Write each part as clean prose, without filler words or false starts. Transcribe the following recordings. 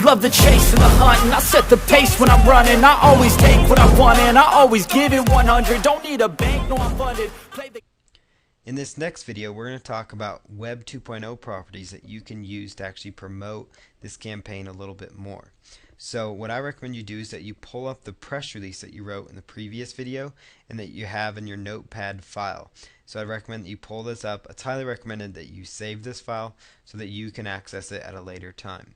love the chase and the hunt, and I set the pace when I'm running. I always take what I want and I always give it 100. Don't need a bank, no I'm funded. In this next video, we're going to talk about Web 2.0 properties that you can use to actually promote this campaign a little bit more. So what I recommend you do is that you pull up the press release that you wrote in the previous video and that you have in your notepad file. So I recommend that you pull this up. It's highly recommended that you save this file so that you can access it at a later time.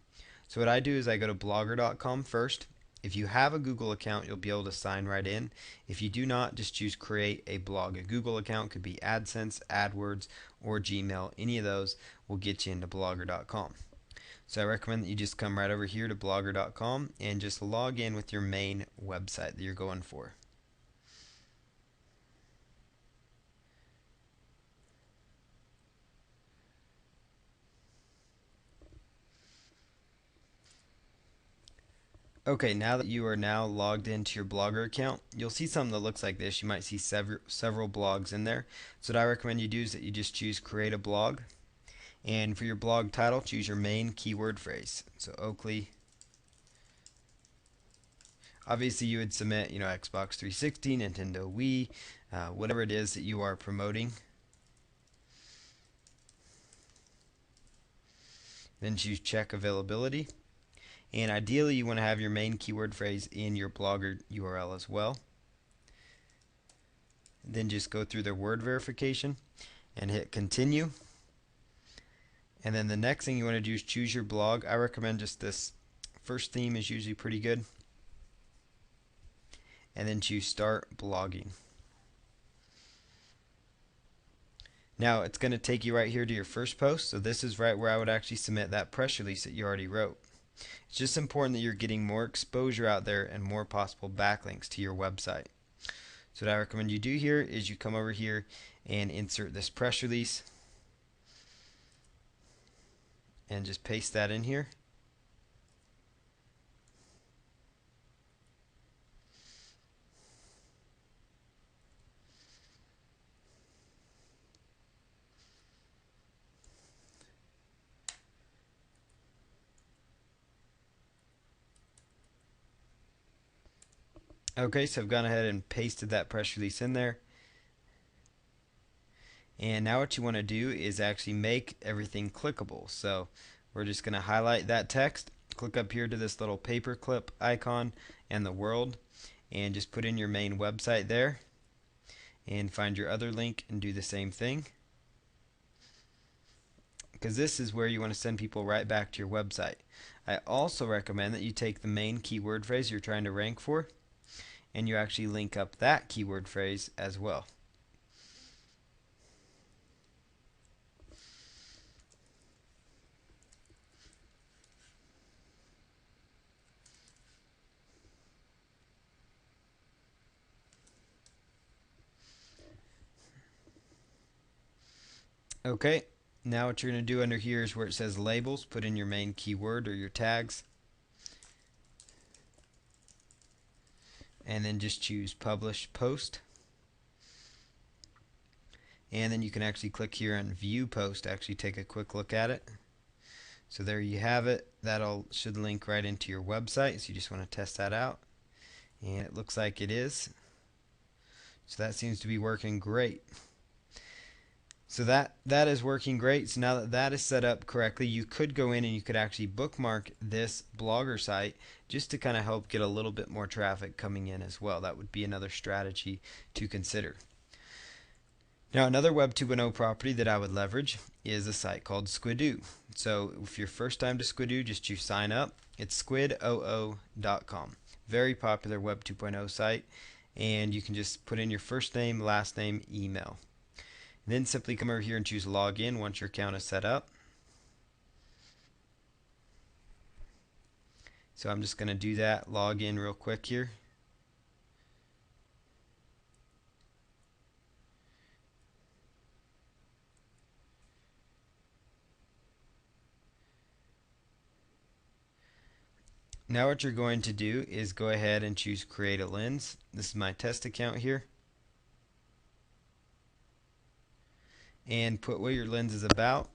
So what I do is I go to blogger.com first. If you have a Google account, you'll be able to sign right in. If you do not, just choose create a blog. A Google account could be AdSense, AdWords, or Gmail. Any of those will get you into blogger.com. So I recommend that you just come right over here to blogger.com and just log in with your main website that you're going for. Okay, now that you are now logged into your Blogger account, you'll see something that looks like this. You might see several blogs in there. So what I recommend you do is that you just choose create a blog, and for your blog title, choose your main keyword phrase. So Oakley. Obviously you would submit, Xbox 360, Nintendo Wii, whatever it is that you are promoting. Then choose check availability. And ideally you want to have your main keyword phrase in your Blogger URL as well. Then just go through the word verification and hit continue. And then the next thing you want to do is choose your blog. I recommend just this first theme is usually pretty good. And then choose start blogging. Now it's going to take you right here to your first post. So this is right where I would actually submit that press release that you already wrote. It's just important that you're getting more exposure out there and more possible backlinks to your website. So what I recommend you do here is you come over here and insert this press release and just paste that in here. Okay, so I've gone ahead and pasted that press release in there. And now what you want to do is actually make everything clickable. So we're just going to highlight that text, click up here to this little paperclip icon and the world, and just put in your main website there, and find your other link and do the same thing. Because this is where you want to send people right back to your website. I also recommend that you take the main keyword phrase you're trying to rank for, and you actually link up that keyword phrase as well. Okay, now what you're going to do under here is where it says labels, put in your main keyword or your tags. And then just choose publish post, and then you can actually click here on view post to actually take a quick look at it. So there you have it. That'll should link right into your website, so you just want to test that out, and it looks like it is. So that seems to be working great. So that is working great. So now that that is set up correctly, you could go in and you could actually bookmark this Blogger site just to kind of help get a little bit more traffic coming in as well. That would be another strategy to consider. Now another Web 2.0 property that I would leverage is a site called Squidoo. So if you're first time to Squidoo, just choose sign up. It's squidoo.com. Very popular Web 2.0 site, and you can just put in your first name, last name, email. Then simply come over here and choose login once your account is set up. So I'm just going to do that, log in real quick here. Now what you're going to do is go ahead and choose create a lens. This is my test account here. And put what your lens is about,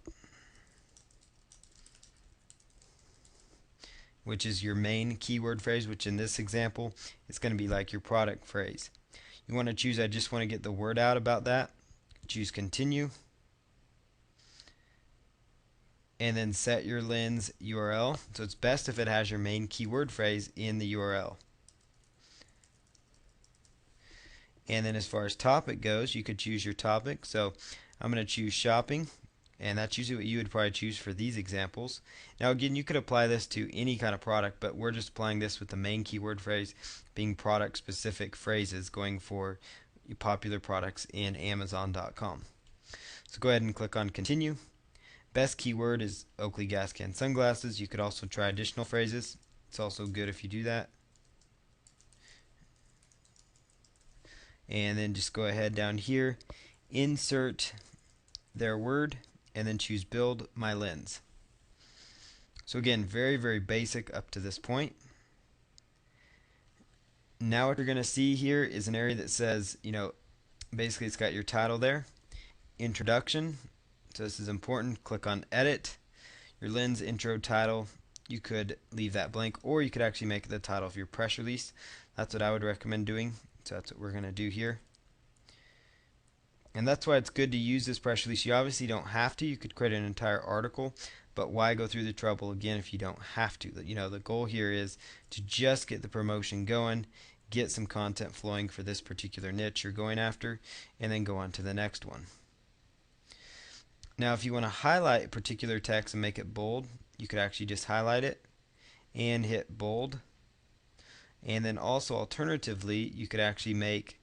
which is your main keyword phrase, which in this example is going to be like your product phrase. You want to choose, I just want to get the word out about that. Choose continue. And then set your lens URL. So it's best if it has your main keyword phrase in the URL. And then as far as topic goes, you could choose your topic. So I'm going to choose shopping, and that's usually what you would probably choose for these examples. Now again, you could apply this to any kind of product, but we're just applying this with the main keyword phrase being product specific phrases going for popular products in Amazon.com. So go ahead and click on continue. Best keyword is Oakley gas can sunglasses. You could also try additional phrases. It's also good if you do that. And then just go ahead down here, insert their word, and then choose build my lens. So again, very, very basic up to this point. Now what you're going to see here is an area that says, basically it's got your title there, introduction. So this is important. Click on edit. Your lens intro title, you could leave that blank, or you could actually make it the title of your press release. That's what I would recommend doing. So that's what we're going to do here. And that's why it's good to use this press release. You obviously don't have to. You could create an entire article, but why go through the trouble again if you don't have to? The goal here is to just get the promotion going, get some content flowing for this particular niche you're going after, and then go on to the next one. Now if you want to highlight particular text and make it bold, you could actually just highlight it and hit bold. And then also alternatively, you could actually make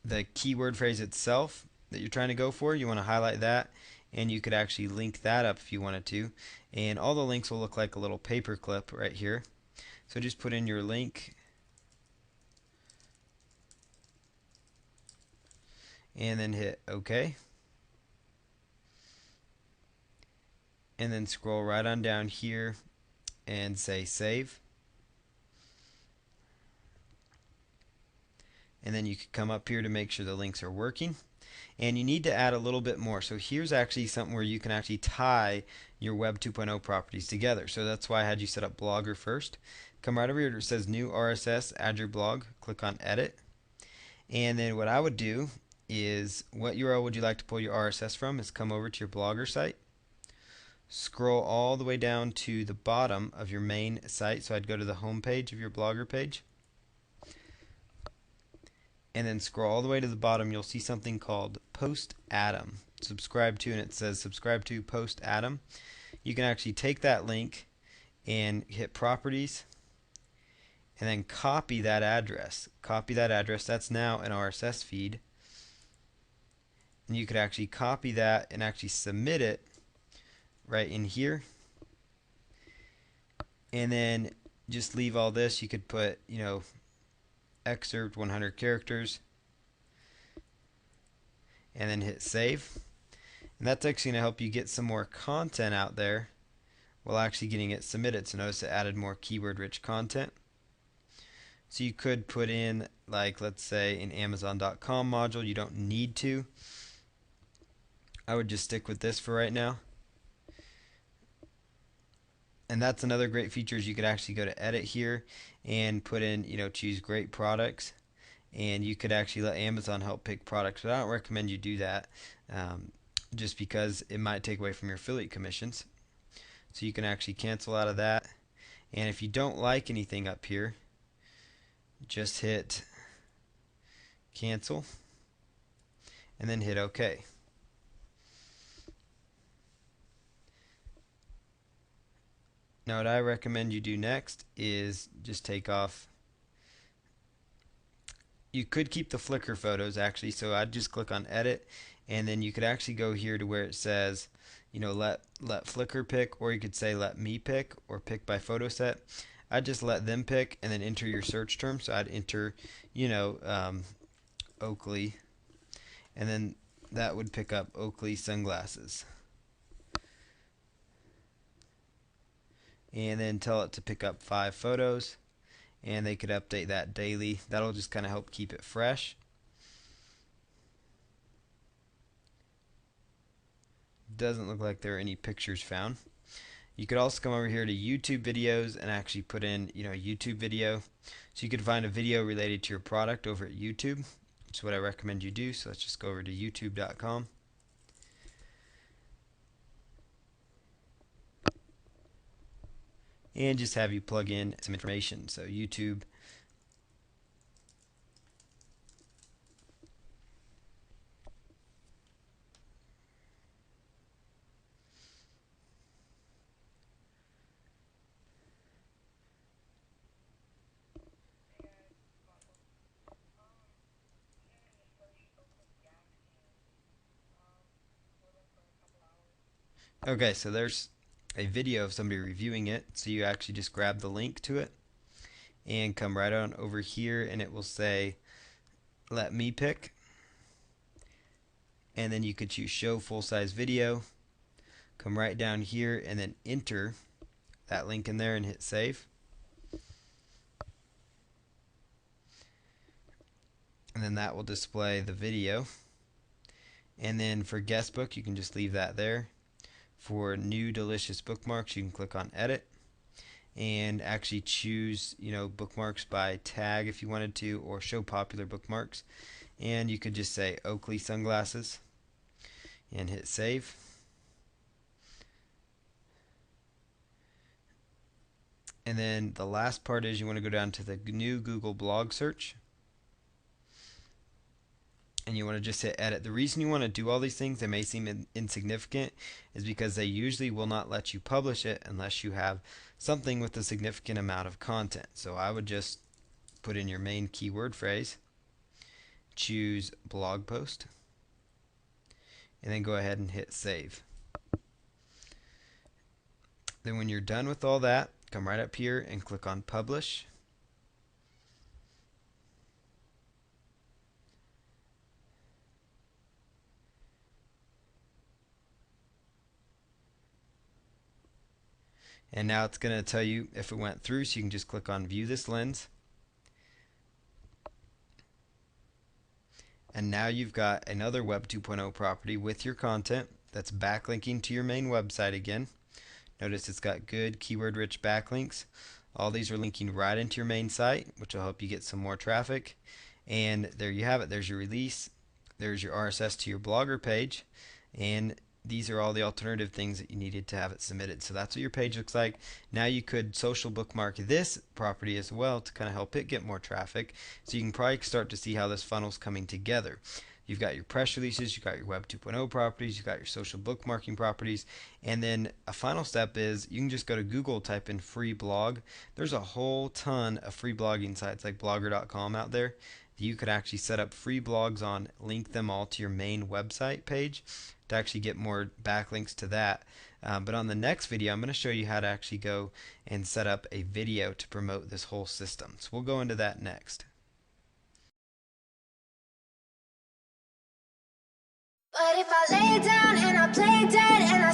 the keyword phrase itself that you're trying to go for, you want to highlight that, and you could actually link that up if you wanted to. And all the links will look like a little paper clip right here. So just put in your link and then hit OK. And then scroll right on down here and say save. And then you could come up here to make sure the links are working. And you need to add a little bit more. So here's actually something where you can actually tie your Web 2.0 properties together. So that's why I had you set up Blogger first. Come right over here where it says new RSS, add your blog, click on edit. And then what I would do is, what URL would you like to pull your RSS from, is come over to your Blogger site. Scroll all the way down to the bottom of your main site. So I'd go to the home page of your Blogger page. And then scroll all the way to the bottom, you'll see something called Post Atom. Subscribe to, and it says subscribe to Post Atom. You can actually take that link and hit properties and then copy that address. Copy that address. That's now an RSS feed. And you could actually copy that and actually submit it right in here. And then just leave all this. You could put, excerpt 100 characters and then hit save. And that's actually going to help you get some more content out there while actually getting it submitted. So notice it added more keyword rich content. So you could put in, like, let's say an Amazon.com module. You don't need to. I would just stick with this for right now. And that's another great feature, is you could actually go to edit here and put in, choose great products, and you could actually let Amazon help pick products. But I don't recommend you do that, just because it might take away from your affiliate commissions. So you can actually cancel out of that. And if you don't like anything up here, just hit cancel and then hit OK. Now what I recommend you do next is just take off. You could keep the Flickr photos actually, so I'd just click on edit, and then you could actually go here to where it says, let Flickr pick, or you could say let me pick, or pick by photo set. I'd just let them pick and then enter your search term. So I'd enter, Oakley, and then that would pick up Oakley sunglasses. And then tell it to pick up 5 photos, and they could update that daily. That'll just kind of help keep it fresh. Doesn't look like there are any pictures found. You could also come over here to YouTube videos and actually put in, YouTube video. So you could find a video related to your product over at YouTube, which is what I recommend you do. So let's just go over to youtube.com. And just have you plug in some information. So YouTube. Okay, so there's a video of somebody reviewing it. So you actually just grab the link to it and come right on over here, and it will say let me pick, and then you could choose show full size video. Come right down here and then enter that link in there and hit save. And then that will display the video. And then for guestbook, you can just leave that there. For new delicious bookmarks, you can click on edit and actually choose, bookmarks by tag if you wanted to, or show popular bookmarks. And you could just say Oakley sunglasses and hit save. And then the last part is you want to go down to the new Google blog search. And you want to just hit edit. The reason you want to do all these things, they may seem insignificant, is because they usually will not let you publish it unless you have something with a significant amount of content. So I would just put in your main keyword phrase, choose blog post, and then go ahead and hit save. Then when you're done with all that, come right up here and click on publish. And now it's going to tell you if it went through, so you can just click on view this lens. And now you've got another Web 2.0 property with your content that's backlinking to your main website again. Notice it's got good keyword rich backlinks. All these are linking right into your main site, which will help you get some more traffic. And there you have it. There's your release. There's your RSS to your Blogger page. And these are all the alternative things that you needed to have it submitted. So that's what your page looks like. Now you could social bookmark this property as well to kind of help it get more traffic. So you can probably start to see how this funnel's coming together. You've got your press releases, you've got your Web 2.0 properties, you've got your social bookmarking properties, and then a final step is you can just go to Google, type in free blog. There's a whole ton of free blogging sites like blogger.com out there that you could actually set up free blogs on, link them all to your main website page to actually get more backlinks to that. But on the next video, I'm going to show you how to actually go and set up a video to promote this whole system. So we'll go into that next. But if I lay down and I play dead and